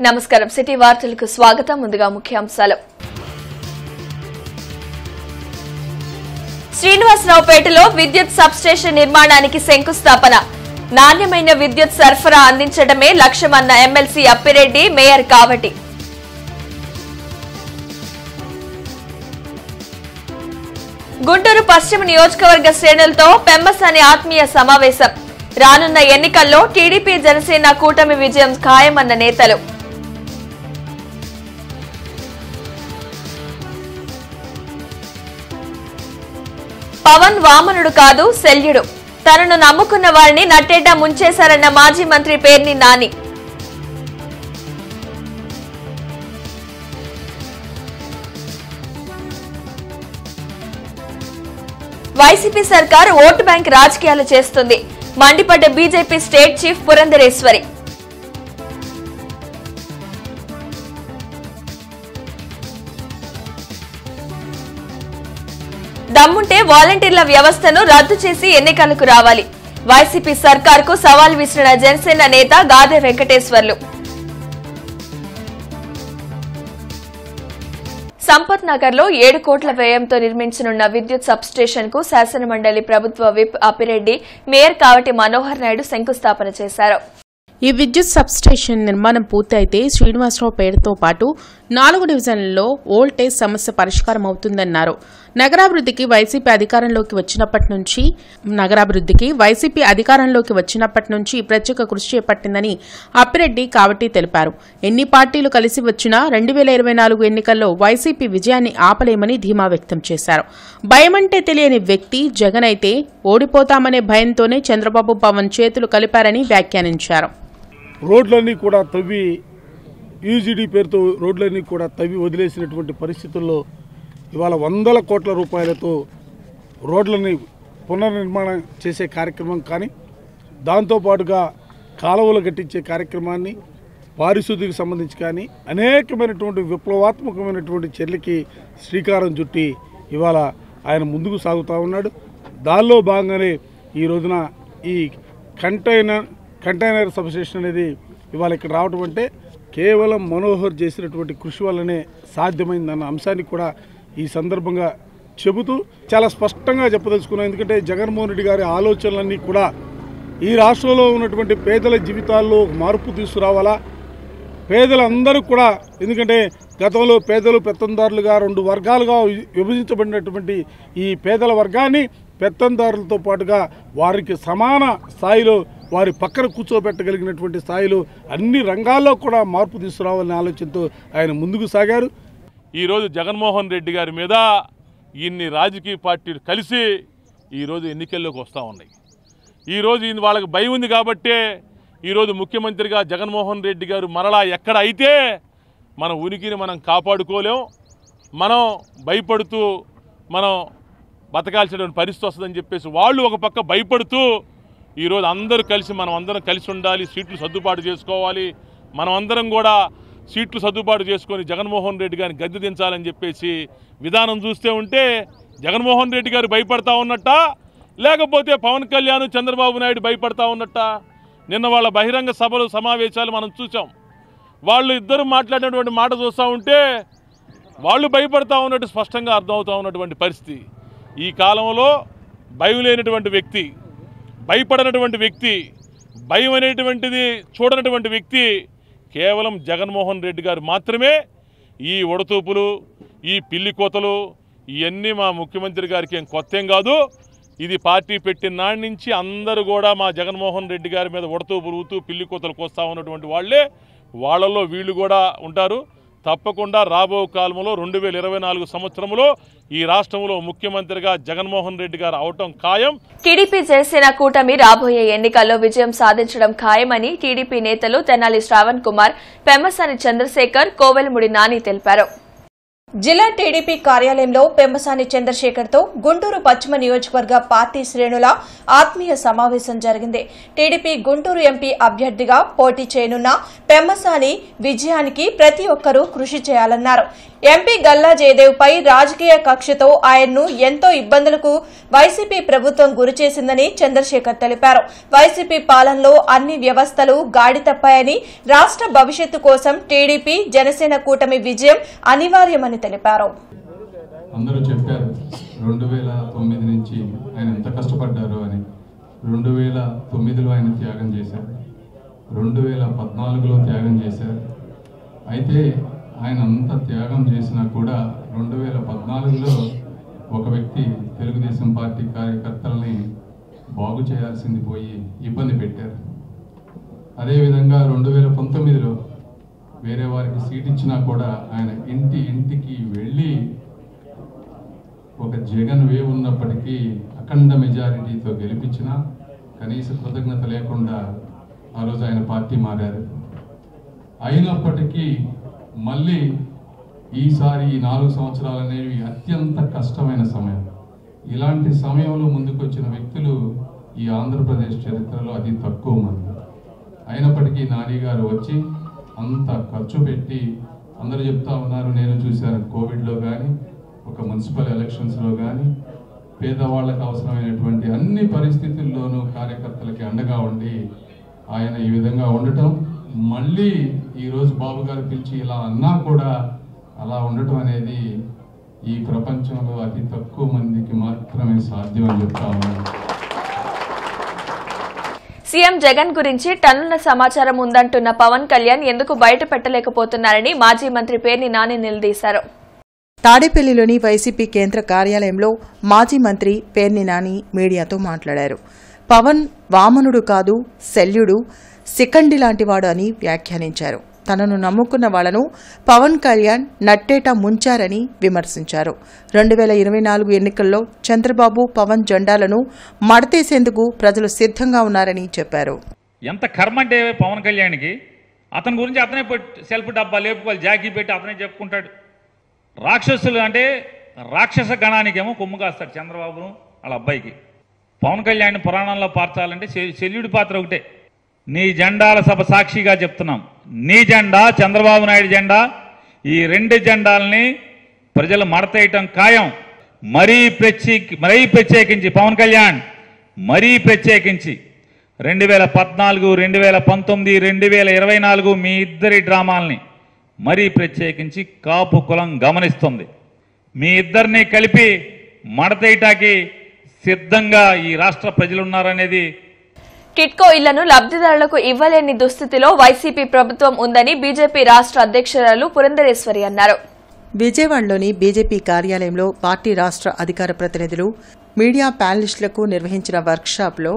నమస్కారం సిటీ వార్తలకు స్వాగతం ముందుగా ముఖ్యాంశాలు శ్రీనివాసరావుపేటలో విద్యుత్ సబ్స్టేషన్ నిర్మాణానికి శంకుస్థాపన నాణ్యమైన విద్యుత్ సరఫరా అందించడమే లక్ష్యమన్న ఎమ్మెల్సీ అప్పిరెడ్డి మేయర్ కావటి గుంటూరు పశ్చిమ నియోజకవర్గ శ్రేణులతో పెమ్మసాని ఆత్మీయ సమావేశం రానున్న ఎన్నికల్లో టీడీపీ జనసేన కూటమి విజయం ఖాయమన్న నేతలు పవన్ వామనుడు కాదు శల్యుడు తనను నమ్ముకున్న వారిని నట్టేట ముంచేశారన్న మాజీ మంత్రి పేర్ని నాని వైసీపీ సర్కార్ ఓటు బ్యాంక్ రాజకీయాలు చేస్తుంది మండిపడ్డ బీజేపీ స్టేట్ చీఫ్ పురంధరేశ్వరి దమ్ముంటే వాలంటీర్ల వ్యవస్థను రద్దు చేసి ఎన్నికలకు రావాలి వైసీపీ సర్కార్కు సవాల్ విసిరిన జనసేన నేత గాదె వెంకటేశ్వర్లు సంపత్ నగర్ లో 7 కోట్ల వ్యయంతో నిర్మించనున్న విద్యుత్ సబ్స్టేషన్ కు శాసనమండలి ప్రభుత్వ విప్ అప్పిరెడ్డి మేయర్ కావటి మనోహర్ నాయుడు శంకుస్థాపన చేశారు ఈ విద్యుత్ సబ్స్టేషన్ నిర్మాణం పూర్తయితే శ్రీనివాసరావుపేటతో పాటు 4 డివిజన్లలో వోల్టేజ్ సమస్య పరిష్కారం అవుతుందన్నారు నగరాభివృద్ధికి వైసీపీ అధికారంలోకి వచ్చినప్పటి నుంచి ప్రత్యేక కృషి చేపట్టిందని అప్పిరెడ్డి కావటి తెలిపారు ఎన్ని పార్టీలు కలిసి వచ్చినా 2024 ఎన్నికల్లో వైసీపీ విజయాన్ని ఆపలేమని ధీమా వ్యక్తం చేశారు భయమంటే తెలియని వ్యక్తి జగన్ అయితే ఓడిపోతామనే భయంతోనే చంద్రబాబు పవన్ చేతులు కలిపారని వ్యాఖ్యానించారు రోడ్లన్నీ కూడా తవ్వి యూజీడీ పేరుతో రోడ్లన్నీ కూడా తవ్వి వదిలేసినటువంటి పరిస్థితుల్లో ఇవాళ 100 కోట్ల రూపాయలతో రోడ్లని పునర్నిర్మాణం చేసే కార్యక్రమం కానీ దాంతోపాటుగా కాలువలు కట్టించే కార్యక్రమాన్ని పారిశుద్ధ్యకు సంబంధించి కానీ అనేకమైనటువంటి విప్లవాత్మకమైనటువంటి చర్యలకి శ్రీకారం చుట్టి ఇవాళ ఆయన ముందుకు సాగుతూ ఉన్నాడు దానిలో భాగంగానే ఈ రోజున ఈ కంటైనర్ సబ్స్టేషన్ అనేది ఇవాళ ఇక్కడ రావడం అంటే కేవలం మనోహర్ చేసినటువంటి కృషి వల్లనే సాధ్యమైందన్న అంశాన్ని కూడా ఈ సందర్భంగా చెబుతూ చాలా స్పష్టంగా చెప్పదలుచుకున్నాం ఎందుకంటే జగన్మోహన్ రెడ్డి గారి ఆలోచనలన్నీ కూడా ఈ రాష్ట్రంలో ఉన్నటువంటి పేదల జీవితాల్లో మార్పు తీసుకురావాలా పేదలందరూ కూడా ఎందుకంటే గతంలో పేదలు పెత్తందారులుగా 2 వర్గాలుగా విభజించబడినటువంటి ఈ పేదల వర్గాన్ని పెత్తందారులతో పాటుగా వారికి సమాన స్థాయిలో వారి పక్కన కూర్చోబెట్టగలిగినటువంటి స్థాయిలో అన్ని రంగాల్లో కూడా మార్పు తీసుకురావాలనే ఆలోచనతో ఆయన ముందుకు సాగారు ఈరోజు జగన్మోహన్ రెడ్డి గారి మీద ఇన్ని రాజకీయ పార్టీలు కలిసి ఈరోజు ఎన్నికల్లోకి వస్తూ ఉన్నాయి ఈరోజు వాళ్ళకి భయం ఉంది కాబట్టే ఈరోజు ముఖ్యమంత్రిగా జగన్మోహన్ రెడ్డి గారు మరలా ఎక్కడ అయితే మన ఉనికిని మనం కాపాడుకోలేం మనం భయపడుతూ మనం బతకాల్సినటువంటి పరిస్థితి వస్తుందని చెప్పేసి వాళ్ళు ఒక పక్క భయపడుతూ ఈరోజు అందరూ కలిసి మనం అందరం కలిసి ఉండాలి సీట్లు సర్దుబాటు చేసుకోవాలి మనం అందరం కూడా సీట్లు సర్దుబాటు చేసుకొని జగన్మోహన్ రెడ్డి గారిని గద్దె దించాలని చెప్పేసి విధానం చూస్తే ఉంటే జగన్మోహన్ రెడ్డి గారు భయపడతా ఉన్నట్ట లేకపోతే పవన్ కళ్యాణ్ చంద్రబాబు నాయుడు భయపడతా ఉన్నట్ట నిన్న వాళ్ళ బహిరంగ సభలు సమావేశాలు మనం చూసాం వాళ్ళు ఇద్దరు మాట్లాడినటువంటి మాట చూస్తూ ఉంటే వాళ్ళు భయపడతా ఉన్నట్టు స్పష్టంగా అర్థమవుతూ ఉన్నటువంటి పరిస్థితి ఈ కాలంలో భయం లేనటువంటి వ్యక్తి భయపడనటువంటి వ్యక్తి భయం అనేటువంటిది చూడనటువంటి వ్యక్తి కేవలం జగన్మోహన్ రెడ్డి గారు మాత్రమే ఈ ఉడతూపులు ఈ పిల్లి కోతలు ఇవన్నీ మా ముఖ్యమంత్రి గారికి ఏం కొత్త ఏం కాదు ఇది పార్టీ పెట్టిన నాటి నుంచి అందరూ కూడా మా జగన్మోహన్ రెడ్డి గారి మీద ఉడతూపులు ఊతూ పిల్లి కోతలు కోస్తూ ఉన్నటువంటి వాళ్ళల్లో వీళ్ళు కూడా ఉంటారు తప్పకుండా రాబో కాలంలో 2024 సంవత్సరంలో ఈ రాష్ట్రంలో ముఖ్యమంత్రిగా జగన్మోహన్ రెడ్డి గారు అవటం ఖాయం టీడీపీ జనసేన కూటమి రాబోయే ఎన్నికల్లో విజయం సాధించడం ఖాయమని టీడీపీ నేతలు తెనాలి శ్రావణ్ కుమార్ పెమ్మసాని చంద్రశేఖర్ కోవెలముడి నాని తెలిపారు జిల్లా టీడీపీ కార్యాలయంలో పెమ్మసాని చంద్రశేఖర్ తో గుంటూరు పశ్చిమ నియోజకవర్గ పార్టీ శ్రేణుల ఆత్మీయ సమావేశం జరిగింది టీడీపీ గుంటూరు ఎంపీ అభ్యర్థిగా పోటీ చేయనున్న పెమ్మసాని విజయానికి ప్రతి ఒక్కరూ కృషి చేయాలన్నారు ఎంపీ గల్లా జయదేవ్ పై రాజకీయ కక్షతో ఆయన్ను ఎంతో ఇబ్బందులకు వైసీపీ ప్రభుత్వం గురిచేసిందని చంద్రశేఖర్ తెలిపారు. వైసీపీ పాలనలో అన్ని వ్యవస్థలు గాడి తప్పాయని, రాష్ట్ర భవిష్యత్తు కోసం టీడీపీ జనసేన కూటమి విజయం అనివార్యమని తెలిపారు. అందరూ చెప్పారు 2009 నుంచి ఆయన ఎంత కష్టపడ్డారు అని. 2009లో ఆయన త్యాగం చేశారు, 2014లో త్యాగం చేశారు. అయితే ఆయన అంత త్యాగం చేసినా కూడా 2014లో ఒక వ్యక్తి తెలుగుదేశం పార్టీ కార్యకర్తలని బాగు చేయాల్సింది పోయి ఇబ్బంది పెట్టారు. అదేవిధంగా 2019లో వేరే వారికి సీట్ ఇచ్చినా కూడా ఆయన ఇంటికి వెళ్ళి ఒక జగన్ వేవ్ ఉన్నప్పటికీ అఖండ మెజారిటీతో గెలిపించినా కనీస కృతజ్ఞత లేకుండా ఆ రోజు ఆయన పార్టీ మారారు. అయినప్పటికీ మళ్ళీ ఈసారి ఈ 4 సంవత్సరాలు అనేవి అత్యంత కష్టమైన సమయం. ఇలాంటి సమయంలో ముందుకొచ్చిన వ్యక్తులు ఈ ఆంధ్రప్రదేశ్ చరిత్రలో అతి తక్కువ మంది. అయినప్పటికీ నాని గారు వచ్చి అంత ఖర్చు పెట్టి, అందరూ చెప్తా ఉన్నారు, నేను చూశాను కోవిడ్లో కానీ ఒక మున్సిపల్ ఎలక్షన్స్లో కానీ పేదవాళ్ళకు అవసరమైనటువంటి అన్ని పరిస్థితుల్లోనూ కార్యకర్తలకి అండగా ఉండి ఆయన ఈ విధంగా ఉండటం, మళ్ళీ ఈరోజు బాబు గారు పిలిచి ఇలా అన్నా కూడా అలా ఉండటం అనేది ఈ ప్రపంచంలో అతి తక్కువ మందికి మాత్రమే సాధ్యం అని చెప్తా ఉన్నారు. సీఎం జగన్ గురించి టన్నుల సమాచారం ఉందంటున్న పవన్ కళ్యాణ్ ఎందుకు బయట పెట్టలేకపోతున్నారని మాజీ మంత్రి పేర్ని నాని నిలదీశారు. తాడేపల్లిలోని వైసీపీ కేంద్ర కార్యాలయంలో మాజీ మంత్రి పేర్ని నాని మీడియాతో మాట్లాడారు. పవన్ వామనుడు కాదు, శల్యుడు, శిఖండి లాంటివాడు అని వ్యాఖ్యానించారు. తనను నమ్ముకున్న వాళ్లను పవన్ కళ్యాణ్ నట్టేట ముంచారని విమర్శించారు. 2024 ఎన్నికల్లో చంద్రబాబు పవన్ జెండాలను మడతేసేందుకు ప్రజలు సిద్ధంగా ఉన్నారని చెప్పారు. ఎంత కర్మ అంటే పవన్ కళ్యాణ్కి, అతని గురించి అతనే సెల్ఫ్ డబ్బా లేపుకోవాలి, జాకీ పెట్టి అతనే చెప్పుకుంటాడు. రాక్షసులు అంటే రాక్షస గణానికేమో కొమ్ము కాస్తాడు చంద్రబాబును వాళ్ళ అబ్బాయికి. పవన్ కళ్యాణ్ పురాణంలో పార్చాలంటే శల్యుడి పాత్ర ఒకటే. నీ జెండాల సభ సాక్షిగా చెప్తున్నాం, నీ జెండా చంద్రబాబు నాయుడు జెండా, ఈ 2 జెండాలని ప్రజలు మడతేయటం ఖాయం. మరీ ప్రత్యేకించి పవన్ కళ్యాణ్ ప్రత్యేకించి 2014, 2019, 2024 మీ ఇద్దరి డ్రామాల్ని ప్రత్యేకించి కాపు కులం గమనిస్తుంది. మీ ఇద్దరిని కలిపి మడతేయటానికి సిద్ధంగా ఈ రాష్ట్ర ప్రజలున్నారనేది. టిట్కో ఇళ్లను లబ్దిదారులకు ఇవ్వలేని దుస్థితిలో వైసీపీ ప్రభుత్వం ఉందని బీజేపీ రాష్ట్ర అధ్యక్షురాలు పురంధరేశ్వరి అన్నారు. విజయవాడలోని బీజేపీ కార్యాలయంలో పార్టీ రాష్ట్ర అధికార ప్రతినిధులు, మీడియా ప్యానలిస్టులకు నిర్వహించిన వర్క్షాప్లో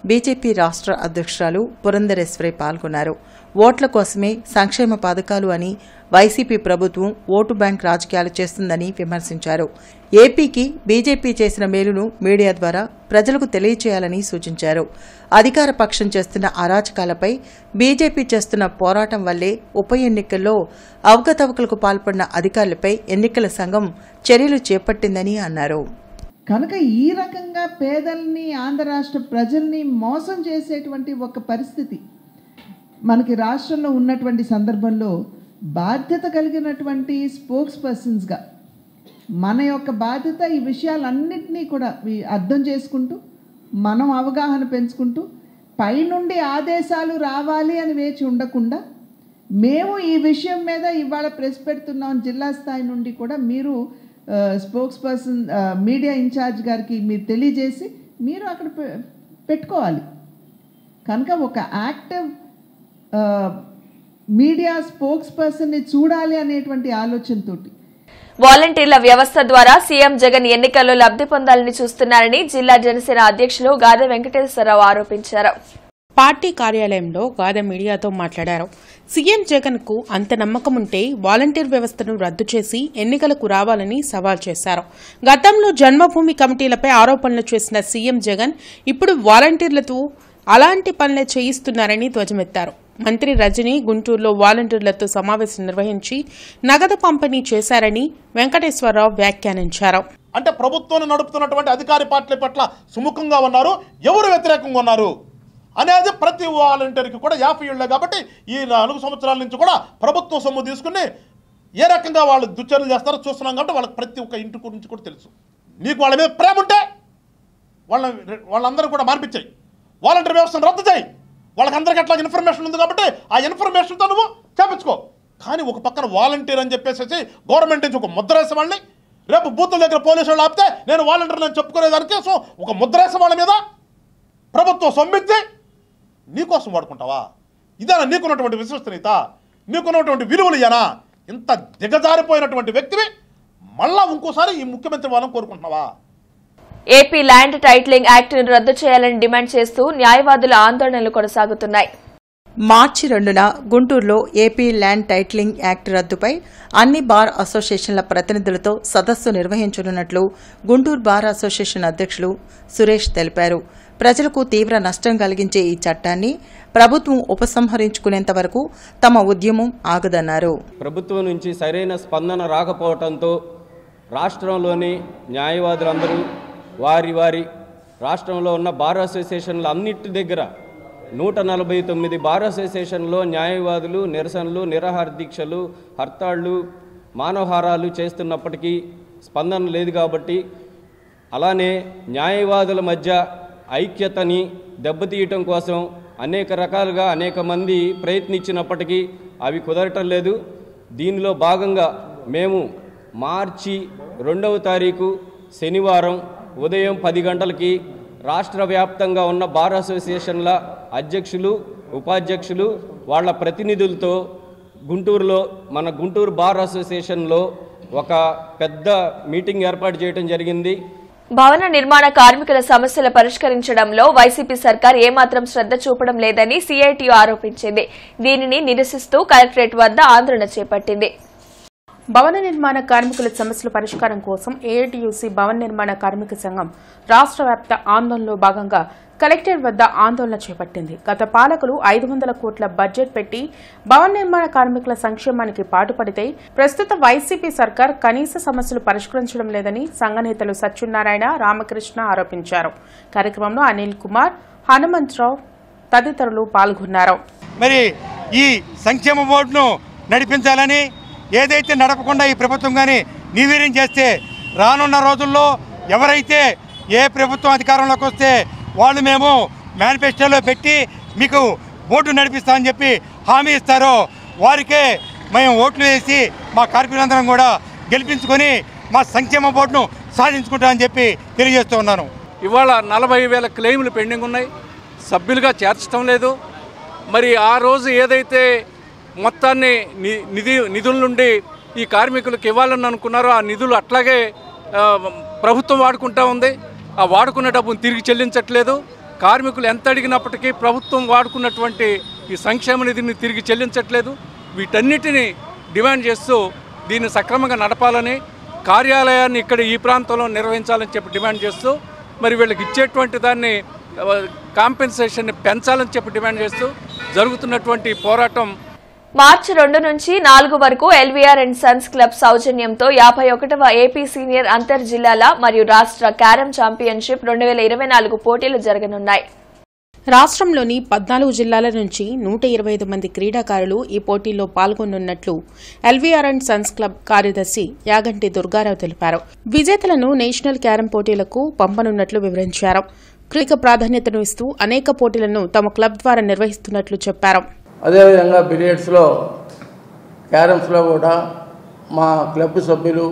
బీజేపీ రాష్ట్ర అధ్యక్షురాలు పురంధరేశ్వరి పాల్గొన్నారు. ఓట్ల కోసమే సంక్షేమ పథకాలు అని వైసీపీ ప్రభుత్వం ఓటు బ్యాంక్ రాజకీయాలు చేస్తుందని విమర్శించారు. ఏపీకి బీజేపీ చేసిన మేలును మీడియా ద్వారా ప్రజలకు తెలియచేయాలని సూచించారు. అధికార పక్షం చేస్తున్న అరాచకాలపై బీజేపీ చేస్తున్న పోరాటం వల్లే ఉప ఎన్నికల్లో అవకతవకలకు పాల్పడిన అధికారులపై ఎన్నికల సంఘం చర్యలు చేపట్టిందని అన్నారు. కనుక ఈ రకంగా పేదల్ని, ఆంధ్ర రాష్ట్ర ప్రజల్ని మోసం చేసేటువంటి ఒక పరిస్థితి మనకి రాష్ట్రంలో ఉన్నటువంటి సందర్భంలో బాధ్యత కలిగినటువంటి స్పోక్స్ పర్సన్స్గా మన యొక్క బాధ్యత ఈ విషయాలన్నింటినీ కూడా అర్థం చేసుకుంటూ, మనం అవగాహన పెంచుకుంటూ, పైనుండి ఆదేశాలు రావాలి అని వేచి ఉండకుండా మేము ఈ విషయం మీద ఇవాళ ప్రెస్ పెడుతున్నాం. జిల్లా స్థాయి నుండి కూడా మీరు స్పోక్స్ పర్సన్ మీడియా ఇన్ఛార్జ్ గారికి మీరు తెలియజేసి మీరు అక్కడ పెట్టుకోవాలి. కనుక ఒక యాక్టివ్ మీడియా స్పోక్స్ పర్సన్ని చూడాలి అనేటువంటి ఆలోచనతోటి వాలంటీర్ల వ్యవస్థ ద్వారా సీఎం జగన్ ఎన్నికల్లో లబ్ది పొందాలని చూస్తున్నారని జిల్లా జనసేన అధ్యక్షులు గాదె వెంకటేశ్వరరావు ఆరోపించారు. పార్టీ కార్యాలయంలో గాదె మీడియాతో మాట్లాడారు. సీఎం జగన్ కు అంత నమ్మకం ఉంటే వాలంటీర్ వ్యవస్థను రద్దు చేసి ఎన్నికలకు రావాలని సవాల్ చేశారు. గతంలో జన్మభూమి కమిటీలపై ఆరోపణలు చేసిన సీఎం జగన్ ఇప్పుడు వాలంటీర్లతో అలాంటి పనులే చేయిస్తున్నారని ధ్వజమెత్తారు. మంత్రి రజని గుంటూరులో వాలంటీర్లతో సమావేశం నిర్వహించి నగదు పంపిణీ చేశారని వెంకటేశ్వరరావు వ్యాఖ్యానించారు. అంటే ప్రభుత్వాన్ని నడుపుతున్నటువంటి అధికార పార్టీల పట్ల సుముఖంగా ఉన్నారు, ఎవరు వ్యతిరేకంగా ఉన్నారు అనేది ప్రతి వాలంటీర్కి కూడా 50 ఏళ్లే కాబట్టి ఈ 4 సంవత్సరాల నుంచి కూడా ప్రభుత్వం సొమ్ము తీసుకుని ఏ రకంగా వాళ్ళు దుశ్చర్యలు చేస్తారో చూస్తున్నాం కాబట్టి వాళ్ళకి ప్రతి ఒక్క ఇంటి గురించి కూడా తెలుసు. నీకు వాళ్ళ మీద ప్రేమ ఉంటే వాళ్ళందరూ కూడా మార్పించాయి, వాలంటీర్ వ్యవస్థను రద్దు చేయి. వాళ్ళకందరికీ అట్లా ఇన్ఫర్మేషన్ ఉంది కాబట్టి ఆ ఇన్ఫర్మేషన్తో నువ్వు చేపించుకో. కానీ ఒక పక్కన వాలంటీర్ అని చెప్పేసి గవర్నమెంట్ నుంచి ఒక ముద్ర వేసే వాళ్ళని, రేపు బూతుల దగ్గర పోలీసు వాళ్ళు ఆపితే నేను వాలంటీర్ అని చెప్పుకునేదానికి ఒక ముద్ర వేసే వాళ్ళ మీద ప్రభుత్వం సొమ్మిచ్చి నీకోసం వాడుకుంటావా? ఇదేనా నీకున్నటువంటి విశ్వసనీయత, నీకున్నటువంటి విలువలు? ఇయ్యానా? ఇంత దిగజారిపోయినటువంటి వ్యక్తివి మళ్ళా ఇంకోసారి ఈ ముఖ్యమంత్రి వాళ్ళని కోరుకుంటున్నావా? ఏపీ ల్యాండ్ టైటిలింగ్ యాక్ట్ను రద్దు చేయాలని డిమాండ్ చేస్తూ న్యాయవాదుల ఆందోళనలు కొనసాగుతున్నాయి. మార్చి 2న గుంటూరులో ఏపీ ల్యాండ్ టైటిలింగ్ యాక్ట్ రద్దుపై అన్ని బార్ అసోసియేషన్ల ప్రతినిధులతో సదస్సు నిర్వహించనున్నట్లు గుంటూరు బార్ అసోసియేషన్ అధ్యక్షులు సురేష్ తెలిపారు. ప్రజలకు తీవ్ర నష్టం కలిగించే ఈ చట్టాన్ని ప్రభుత్వం ఉపసంహరించుకునేంత వరకు తమ ఉద్యమం ఆగదన్నారు. ప్రభుత్వం నుంచి సరైన స్పందన రాకపోవడంతో రాష్ట్రంలోని న్యాయవాదులందరూ వారి రాష్ట్రంలో ఉన్న బార్ అసోసియేషన్ల అన్నిటి దగ్గర 149 బార్ అసోసియేషన్లో న్యాయవాదులు నిరసనలు, నిరాహార దీక్షలు, హర్తాళ్లు, మానవహారాలు చేస్తున్నప్పటికీ స్పందన లేదు. కాబట్టి అలానే న్యాయవాదుల మధ్య ఐక్యతని దెబ్బతీయటం కోసం అనేక రకాలుగా అనేక మంది ప్రయత్నించినప్పటికీ అవి కుదరటం లేదు. దీనిలో భాగంగా మేము మార్చి 2వ తారీఖు శనివారం ఉదయం 10 గంటలకి రాష్ట్ర వ్యాప్తంగా ఉన్న బార్ అసోసియేషన్ల అధ్యక్షులు, ఉపాధ్యక్షులు వాళ్ళ ప్రతినిధులతో గుంటూరులో మన గుంటూరు బార్ అసోసియేషన్లో ఒక పెద్ద మీటింగ్ ఏర్పాటు చేయడం జరిగింది. భవన నిర్మాణ కార్మికుల సమస్యలు పరిష్కరించడంలో వైసీపీ సర్కార్ ఏమాత్రం శ్రద్ధ చూపడం లేదని సిఐటియు ఆరోపించింది. దీనిని నిరసిస్తూ కలెక్టరేట్ వద్ద ఆందోళన చేపట్టింది. భవన నిర్మాణ కార్మికుల సమస్యల పరిష్కారం కోసం ఏఐటియుసి భవన నిర్మాణ కార్మిక సంఘం రాష్ట్ర వ్యాప్త ఆందోళనలో భాగంగా కలెక్టరేట్ వద్ద ఆందోళన చేపట్టింది. గత పాలకులు 500 కోట్ల బడ్జెట్ పెట్టి భవన నిర్మాణ కార్మికుల సంక్షేమానికి పాటుపడితే ప్రస్తుత వైసీపీ సర్కార్ కనీస సమస్యలు పరిష్కరించడం లేదని సంఘ నేతలు సత్యనారాయణ, రామకృష్ణ ఆరోపించారు. కార్యక్రమంలో అనిల్ కుమార్, హనుమంతరావు తదితరులు పాల్గొన్నారు. మరి ఈ సంక్షేమ బోర్డును నడిపించాలని ఏదైతే నడపకుండా ఈ ప్రభుత్వం కానీ నిర్వీర్యం చేస్తే రానున్న రోజుల్లో ఎవరైతే ఏ ప్రభుత్వం అధికారంలోకి వస్తే వాళ్ళు మేము మేనిఫెస్టోలో పెట్టి మీకు బోర్డు నడిపిస్తామని చెప్పి హామీ ఇస్తారో వారికే మేము ఓట్లు వేసి మా కార్మికులందరం కూడా గెలిపించుకొని మా సంక్షేమ బోర్డును సాధించుకుంటామని చెప్పి తెలియజేస్తూ ఉన్నాను. ఇవాళ 40,000 క్లెయిములు పెండింగ్ ఉన్నాయి, సభ్యులుగా చేర్చడం లేదు. మరి ఆ రోజు ఏదైతే మొత్తాన్ని నిధుల నుండి ఈ కార్మికులకు ఇవ్వాలని అనుకున్నారో ఆ నిధులు అట్లాగే ప్రభుత్వం వాడుకుంటూ ఉంది. ఆ వాడుకున్న డబ్బును తిరిగి చెల్లించట్లేదు. కార్మికులు ఎంత అడిగినప్పటికీ ప్రభుత్వం వాడుకున్నటువంటి ఈ సంక్షేమ నిధిని తిరిగి చెల్లించట్లేదు. వీటన్నిటిని డిమాండ్ చేస్తూ దీన్ని సక్రమంగా నడపాలని, కార్యాలయాన్ని ఇక్కడ ఈ ప్రాంతంలో నిర్వహించాలని చెప్పి డిమాండ్ చేస్తూ మరి వీళ్ళకి ఇచ్చేటువంటి దాన్ని కాంపెన్సేషన్ని పెంచాలని చెప్పి డిమాండ్ చేస్తూ జరుగుతున్నటువంటి పోరాటం మార్చి 2 నుంచి 4 వరకు ఎల్వీఆర్ అండ్ సన్స్ క్లబ్ సౌజన్యంతో 51వ ఏపీ సీనియర్ అంతర్ జిల్లాల మరియు రాష్ట్ర క్యారమ్ ఛాంపియన్షిప్ 2024 పోటీలు జరగనున్నాయి. రాష్ట్రంలోని 14 జిల్లాల నుంచి 125 మంది క్రీడాకారులు ఈ పోటీల్లో పాల్గొనున్నట్లు ఎల్వీఆర్ అండ్ సన్స్ క్లబ్ కార్యదర్శి యాగంటి దుర్గారావు తెలిపారు. విజేతలను నేషనల్ క్యారమ్ పోటీలకు పంపనున్నట్లు వివరించారు. క్రీడా ప్రాధాన్యతను ఇస్తూ అనేక పోటీలను తమ క్లబ్ ద్వారా నిర్వహిస్తున్నట్లు చెప్పారు. అదేవిధంగా బిలియర్డ్స్లో, క్యారమ్స్లో కూడా మా క్లబ్ సభ్యులు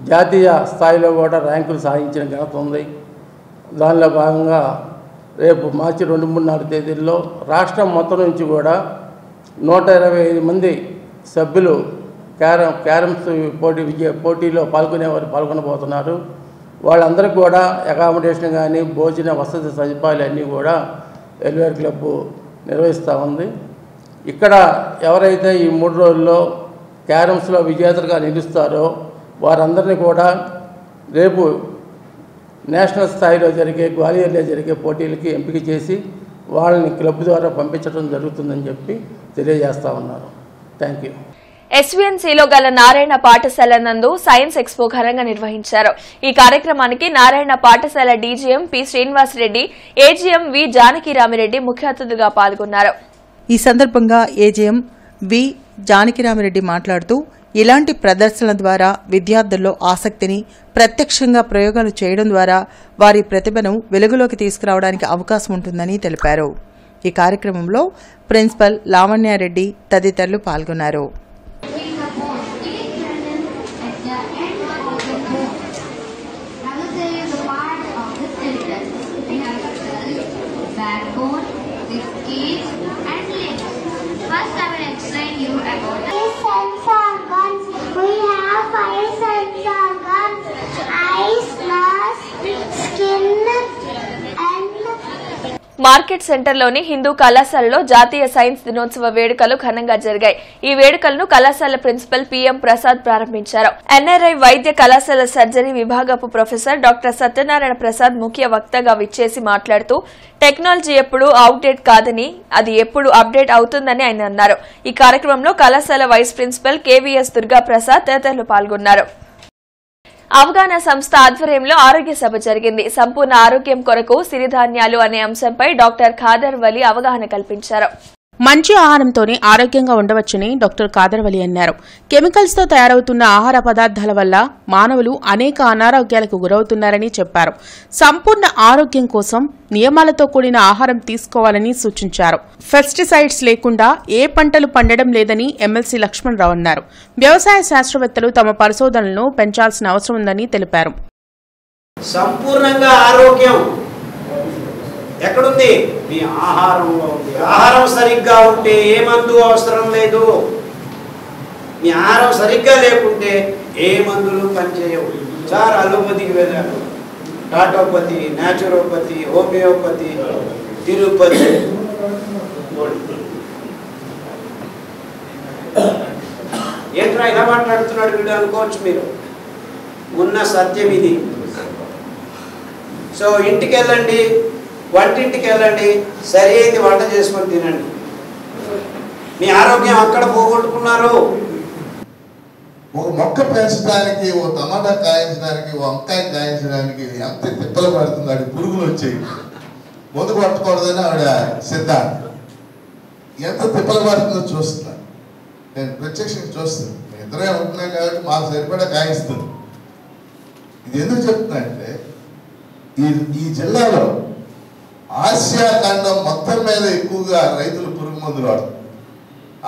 జాతీయ స్థాయిలో కూడా ర్యాంకులు సాధించిన ఘనత ఉంది. దానిలో భాగంగా రేపు మార్చి 2, 3, 4 తేదీల్లో రాష్ట్రం మొత్తం నుంచి కూడా 125 మంది సభ్యులు క్యారమ్స్ పోటీలో పాల్గొనబోతున్నారు. వాళ్ళందరికీ కూడా అకామిడేషన్ కానీ భోజన వసతి సదుపాయాలు అన్నీ కూడా ఎల్వీఆర్ క్లబ్ నిర్వహిస్తూ ఉంది. ఇక్కడ ఎవరైతే ఈ 3 రోజుల్లో క్యారమ్స్లో విజేతలుగా నిలుస్తారో వారందరినీ కూడా రేపు నేషనల్ స్థాయిలో జరిగే గ్వాలియర్లో జరిగే పోటీలకి ఎంపిక చేసి వాళ్ళని క్లబ్ ద్వారా పంపించడం జరుగుతుందని చెప్పి తెలియజేస్తా ఉన్నారు. Thank you. ఎస్వీఎన్సీలో గల నారాయణ పాఠశాల నందు సైన్స్ ఎక్స్పో ఘనంగా నిర్వహించారు. ఈ కార్యక్రమానికి నారాయణ పాఠశాల డీజీఎం పి శ్రీనివాసరెడ్డి, ఏజీఎం వి జానకిరామిరెడ్డి ముఖ్య అతిథులుగా పాల్గొన్నారు. ఈ సందర్భంగా ఏజీఎం వి జానకిరామిరెడ్డి మాట్లాడుతూ ఇలాంటి ప్రదర్శనల ద్వారా విద్యార్థుల్లో ఆసక్తిని, ప్రత్యక్షంగా ప్రయోగాలు చేయడం ద్వారా వారి ప్రతిభను వెలుగులోకి తీసుకురావడానికి అవకాశం ఉంటుందని తెలిపారు. ఈ కార్యక్రమంలో ప్రిన్సిపల్ లావణ్యారెడ్డి తదితరులు పాల్గొన్నారు. మార్కెట్ సెంటర్లోని హిందూ కళాశాలలో జాతీయ సైన్స్ దినోత్సవ వేడుకలు ఘనంగా జరిగాయి. ఈ వేడుకలను కళాశాల ప్రిన్సిపల్ పిఎం ప్రసాద్ ప్రారంభించారు. ఎన్ఆర్ఐ వైద్య కళాశాల సర్జరీ విభాగపు ప్రొఫెసర్ డాక్టర్ సత్యనారాయణ ప్రసాద్ ముఖ్య వక్తగా విచ్చేసి మాట్లాడుతూ టెక్నాలజీ ఎప్పుడు అవుట్డేట్ కాదని, అది ఎప్పుడు అప్డేట్ అవుతుందని ఆయన అన్నారు. ఈ కార్యక్రమంలో కళాశాల vice principal KVS Durga Prasad తదితరులు పాల్గొన్నారు. అవగాహన సంస్థ ఆధ్వర్యంలో ఆరోగ్య సభ జరిగింది. సంపూర్ణ ఆరోగ్యం కొరకు సిరిధాన్యాలు అనే అంశంపై డాక్టర్ ఖాదర్ వలి అవగాహన కల్పించారు. మంచి ఆహారంతోనే ఆరోగ్యంగా ఉండవచ్చని డాక్టర్ ఖాదర్ వలి అన్నారు. కెమికల్స్ తో తయారవుతున్న ఆహార పదార్థాల వల్ల మానవులు అనేక అనారోగ్యాలకు గురవుతున్నారని చెప్పారు. సంపూర్ణ ఆరోగ్యం కోసం నియమాలతో కూడిన ఆహారం తీసుకోవాలని సూచించారు. పెస్టిసైడ్స్ లేకుండా ఏ పంటలు పండడం లేదని ఎమ్మెల్సీ లక్ష్మణరావు అన్నారు. వ్యవసాయ శాస్త్రవేత్తలు తమ పరిశోధనలను పెంచాల్సిన అవసరం ఉందని తెలిపారు. సంపూర్ణంగా ఆరోగ్యం ఎక్కడుంది? మీ ఆహారంలో ఉంది. ఆహారం సరిగ్గా ఉంటే ఏ మందు అవసరం లేదు. మీ ఆహారం సరిగ్గా లేకుంటే ఏ మందులు పనిచేయవు. సార్ అలోపతికి వెళ్ళాను, టాటోపతి, న్యాచురోపతి, హోమియోపతి, తిరుపతి. ఏంట్రా ఇలా మాట్లాడుతున్నాడు వీడు అనుకోవచ్చు మీరు. ఉన్న సత్యం ఇది. సో ఇంటికి వెళ్ళండి, వంటింటికి వెళ్ళండి, సరి అయింది వంట చేసుకొని తినండి. మీ ఆరోగ్యం అక్కడ పోగొట్టుకున్నారు. ఒక మొక్క పెంచడానికి, ఓ టమాటా కాయించడానికి, ఓ వంకాయ కాయించడానికి ఎంత తిప్పలు పడుతుంది. పురుగులు వచ్చాయి, ముందు పట్టకూడదని ఆవిడ సిద్ధాంతం. ఎంత తిప్పలు పడుతుందో చూస్తున్నా, నేను ప్రత్యక్షంగా చూస్తాను. ఇద్దరే ఉంటున్నాం కాబట్టి మాకు సరిపడా కాయిస్తుంది. ఇది ఎందుకు చెప్తున్నా అంటే, ఈ జిల్లాలో ఆసియా ఖండం మొత్తం మీద ఎక్కువగా రైతులు పురుగు మందులు వాడతారు.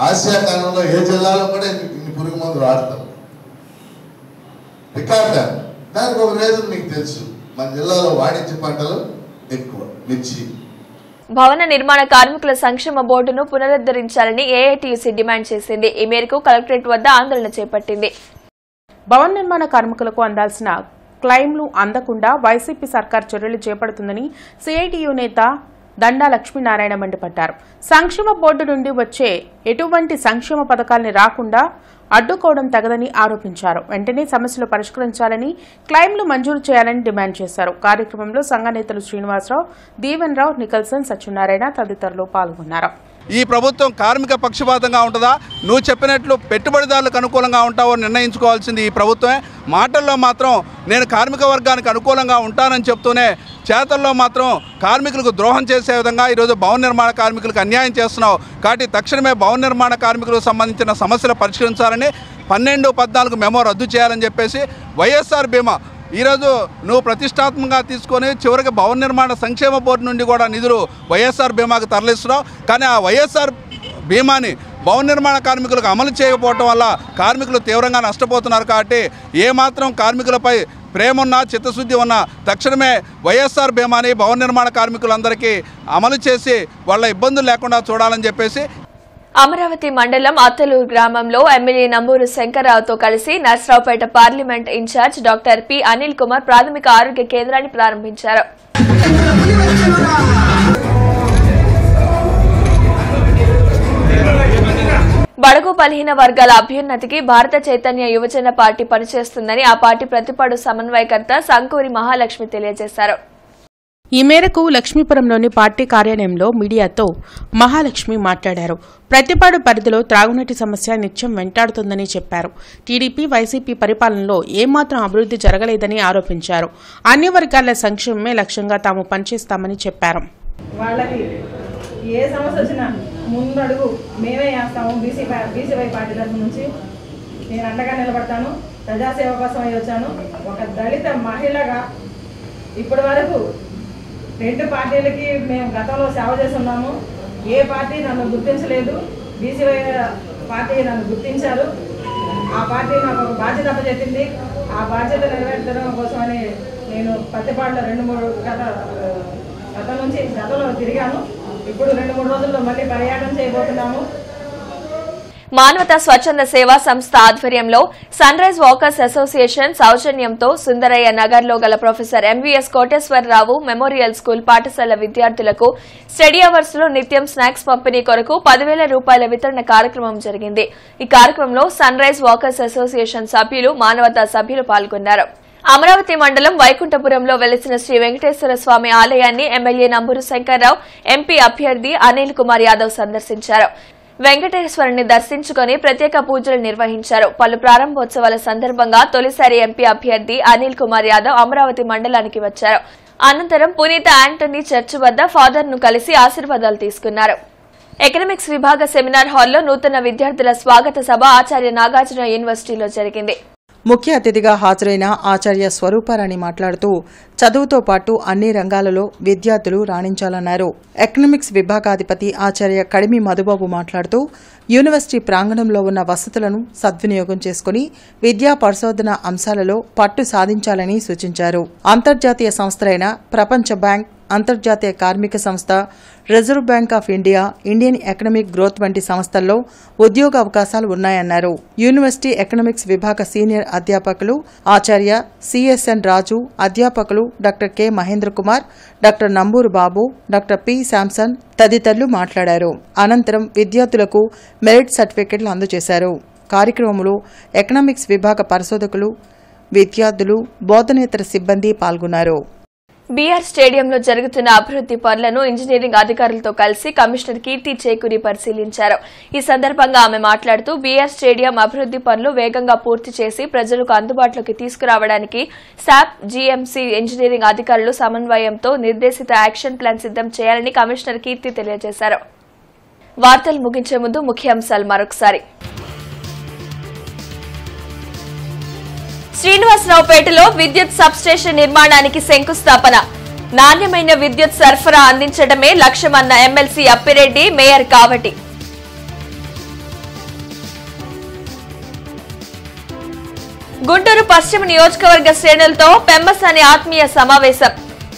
ఆసియా ఖండంలో ఏ జిల్లాలో కూడా ఇన్ని పురుగు మందులు వాడతారు. రికార్డ్ దానికి ఒక రీజన్ మీకు తెలుసు. మన జిల్లాలో వాణిజ్య పంటలు ఎక్కువ, మిర్చి. భవన నిర్మాణ కార్మికుల సంక్షేమ బోర్డును పునరుద్ధరించాలని ఏఐటీయూసీ డిమాండ్ చేసింది. ఈ మేరకు కలెక్టరేట్ వద్ద ఆందోళన చేపట్టింది. భవన నిర్మాణ కార్మికులకు అందాల్సిన క్లెయిమ్లు అందకుండా వైసీపీ సర్కార్ చర్యలు చేపడుతుందని సిఐటియు నేత దండా లక్ష్మీనారాయణ మండిపడ్డారు. సంక్షేమ బోర్డు నుండి వచ్చే ఎటువంటి సంక్షేమ పథకాల్ని రాకుండా అడ్డుకోవడం తగదని ఆరోపించారు. వెంటనే సమస్యలు పరిష్కరించాలని, క్లెయిమ్లు మంజూరు చేయాలని డిమాండ్ చేశారు. కార్యక్రమంలో సంఘ నేతలు శ్రీనివాసరావు, దీవెన్ రావు, నికల్సన్, సత్యనారాయణ తదితరులు పాల్గొన్నారు. ఈ ప్రభుత్వం కార్మిక పక్షపాతంగా ఉంటుందా, నువ్వు చెప్పినట్లు పెట్టుబడిదారులకు అనుకూలంగా ఉంటావో నిర్ణయించుకోవాల్సింది ఈ ప్రభుత్వమే. మాటల్లో మాత్రం నేను కార్మిక వర్గానికి అనుకూలంగా ఉంటానని చెప్తూనే చేతల్లో మాత్రం కార్మికులకు ద్రోహం చేసే విధంగా ఈరోజు భవన నిర్మాణ కార్మికులకు అన్యాయం చేస్తున్నావు. కాబట్టి తక్షణమే భవన నిర్మాణ కార్మికులకు సంబంధించిన సమస్యలు పరిష్కరించాలని 12-14 మెమో రద్దు చేయాలని చెప్పేసి వైఎస్ఆర్ బీమా ఈరోజు నువ్వు ప్రతిష్టాత్మకంగా తీసుకొని చివరికి భవన నిర్మాణ సంక్షేమ బోర్డు నుండి కూడా నిధులు వైఎస్ఆర్ బీమాకు తరలిస్తున్నావు. కానీ ఆ వైఎస్ఆర్ బీమాని భవన నిర్మాణ కార్మికులకు అమలు చేయకపోవటం వల్ల కార్మికులు తీవ్రంగా నష్టపోతున్నారు. కాబట్టి ఏమాత్రం కార్మికులపై ప్రేమ ఉన్నా, చిత్తశుద్ధి ఉన్నా తక్షణమే వైఎస్ఆర్ బీమాని భవన నిర్మాణ కార్మికులందరికీ అమలు చేసి వాళ్ళ ఇబ్బందులు లేకుండా చూడాలని చెప్పేసి అమరావతి మండలం అత్తలూరు గ్రామంలో ఎమ్మెల్యే నంబూరు శంకర్రావుతో కలిసి Narasaraopet parliament in charge doctor P Anil Kumar ప్రాథమిక ఆరోగ్య కేంద్రాన్ని ప్రారంభించారు. బడుగు బలహీన వర్గాల అభ్యున్నతికి భారత చైతన్య యువజన పార్టీ పనిచేస్తుందని ఆ పార్టీ ప్రతిపాడు సమన్వయకర్త సంకూరి మహాలక్ష్మి తెలియజేశారు. ఈ మేరకు లక్ష్మీపురంలోని పార్టీ కార్యాలయంలో మీడియాతో మహాలక్ష్మి మాట్లాడారు. ప్రతిపాడు పరిధిలో త్రాగునీటి సమస్య నిత్యం వెంటాడుతుందని చెప్పారు. టీడీపీ, వైసీపీ పరిపాలనలో ఏమాత్రం అభివృద్ధి జరగలేదని ఆరోపించారు. అన్ని వర్గాల సంక్షేమమే లక్ష్యంగా తాము పనిచేస్తామని చెప్పారు. వాళ్ళకి ఏ సమస్య వచ్చినా ముందడుగు మేమే వేస్తాము. బీసీవై పార్టీ తరఫు నుంచి నేను అండగా నిలబడతాను. ప్రజాసేవ కోసం వచ్చాను. ఒక దళిత మహిళగా ఇప్పటి వరకు 2 పార్టీలకి మేము గతంలో సేవ చేస్తున్నాము. ఏ పార్టీ నన్ను గుర్తించలేదు. బీసీవై పార్టీ నన్ను గుర్తించారు. ఆ పార్టీ నాకు ఒక బాధ్యత అప్పచెప్పింది. ఆ బాధ్యత నెరవేర్చడం కోసమని నేను పత్తిపాడులో 2-3 గతంలో తిరిగాను. ఇప్పుడు 2-3 రోజుల్లో మళ్ళీ పర్యటన చేయబోతున్నాము. మానవతా స్వచ్ఛంద సేవా సంస్థ ఆధ్వర్యంలో సన్ రైజ్ వాకర్స్ అసోసియేషన్ సౌజన్యంతో సుందరయ్య నగర్ లో గల professor MVS Koteswararao memorial school పాఠశాల విద్యార్థులకు స్టడీ అవర్స్ లో నిత్యం స్నాక్స్ పంపిణీ కొరకు 10,000 రూపాయల వితరణ కార్యక్రమం జరిగింది. ఈ కార్యక్రమంలో సన్ రైజ్ వాకర్స్ అసోసియేషన్ సభ్యులు మానవతా సభ్యులు పాల్గొన్నారు. అమరావతి మండలం వైకుంఠపురంలో వెలిసిన శ్రీ వెంకటేశ్వర స్వామి ఆలయాన్ని ఎమ్మెల్యే నంబూరు శంకర్రావు, ఎంపీ అభ్యర్థి అనిల్ కుమార్ యాదవ్ సందర్శించారు. వెంకటేశ్వరుని దర్శించుకుని ప్రత్యేక పూజలు నిర్వహించారు. పలు ప్రారంభోత్సవాల సందర్భంగా తొలిసారి ఎంపీ అభ్యర్థి అనిల్ కుమార్ యాదవ్ అమరావతి మండలానికి వచ్చారు. అనంతరం పునీత యాంటనీ చర్చ్ వద్ద ఫాదర్ ను కలిసి ఆశీర్వాదాలు తీసుకున్నారు. ఎకనామిక్స్ విభాగ సెమినార్ హాల్లో నూతన విద్యార్థుల స్వాగత సభ ఆచార్య నాగార్జున యూనివర్సిటీలో జరిగింది. ముఖ్య అతిథిగా హాజరైన ఆచార్య స్వరూపారాణి మాట్లాడుతూ చదువుతో పాటు అన్ని రంగాలలో విద్యార్థులు రాణించాలన్నారు. ఎకనామిక్స్ విభాగాధిపతి ఆచార్య కడిమి మధుబాబు మాట్లాడుతూ యూనివర్సిటీ ప్రాంగణంలో ఉన్న వసతులను సద్వినియోగం చేసుకుని విద్యా పరిశోధన అంశాలలో పట్టు సాధించాలని సూచించారు. అంతర్జాతీయ సంస్థలైన ప్రపంచ బ్యాంక్, అంతర్జాతీయ కార్మిక సంస్థ, reserve bank of India, Indian economic growth వంటి సంస్థల్లో ఉద్యోగ అవకాశాలు ఉన్నాయన్నారు. యూనివర్సిటీ ఎకనామిక్స్ విభాగ సీనియర్ అధ్యాపకులు ఆచార్య సిఎస్ఎన్ రాజు, అధ్యాపకులు doctor K Mahendra Kumar, doctor Namburu Babu, doctor P Samson తదితరులు మాట్లాడారు. అనంతరం విద్యార్థులకు మెరిట్ సర్టిఫికెట్లు అందజేశారు. కార్యక్రమంలో ఎకనామిక్స్ విభాగ పరిశోధకులు, విద్యార్థులు, బోధనేతర సిబ్బంది పాల్గొన్నారు. బీఆర్ స్టేడియంలో జరుగుతున్న అభివృద్ది పనులను ఇంజనీరింగ్ అధికారులతో కలిసి కమిషనర్ కీర్తి చేకూరి పరిశీలించారు. ఈ సందర్భంగా ఆమె మాట్లాడుతూ బీఆర్ స్టేడియం అభివృద్ది పనులు వేగంగా పూర్తి చేసి ప్రజలకు అందుబాటులోకి తీసుకురావడానికి శాప్, జీఎంసీ ఇంజనీరింగ్ అధికారులు సమన్వయంతో నిర్దేశిత యాక్షన్ ప్లాన్ సిద్దం చేయాలని కమిషనర్ కీర్తి తెలియజేశారు. వార్తలు ముగించే ముందు ముఖ్యాంశాలు మరొకసారి. శ్రీనివాసరావుపేటలో విద్యుత్ సబ్స్టేషన్ నిర్మాణానికి శంకుస్థాపన. నాణ్యమైన విద్యుత్ సరఫరా అందించడమే లక్ష్యమన్న ఎమ్మెల్సీ అప్పిరెడ్డి, మేయర్ కావటి. గుంటూరు పశ్చిమ నియోజకవర్గ శ్రేణులతో పెమ్మసాని ఆత్మీయ సమావేశం.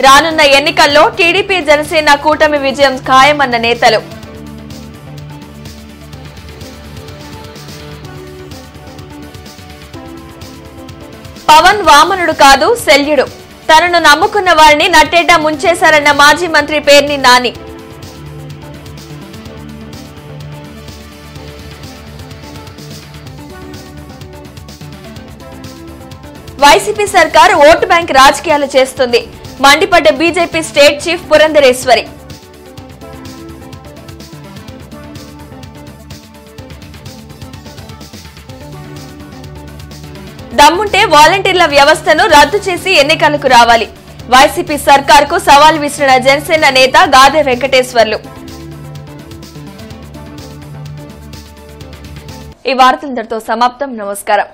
రానున్న ఎన్నికల్లో టీడీపీ, జనసేన కూటమి విజయం ఖాయమన్న నేతలు. పవన్ వామనుడు కాదు, శల్యుడు. తనను నమ్ముకున్న వారిని నట్టేట ముంచేశారన్న మాజీ మంత్రి పేర్ని నాని. వైసీపీ సర్కార్ ఓటు బ్యాంక్ రాజకీయాలు చేస్తుంది. మండిపడ్డ బీజేపీ స్టేట్ చీఫ్ పురంధరేశ్వరి. దమ్ముంటే వాలంటీర్ల వ్యవస్థను రద్దు చేసి ఎన్నికలకు రావాలి. వైసీపీ సర్కార్కు సవాల్ విసిరిన జనసేన నేత గాదె వెంకటేశ్వర్లు. ఈ వార్తలందరితో సమాప్తం. నమస్కారం.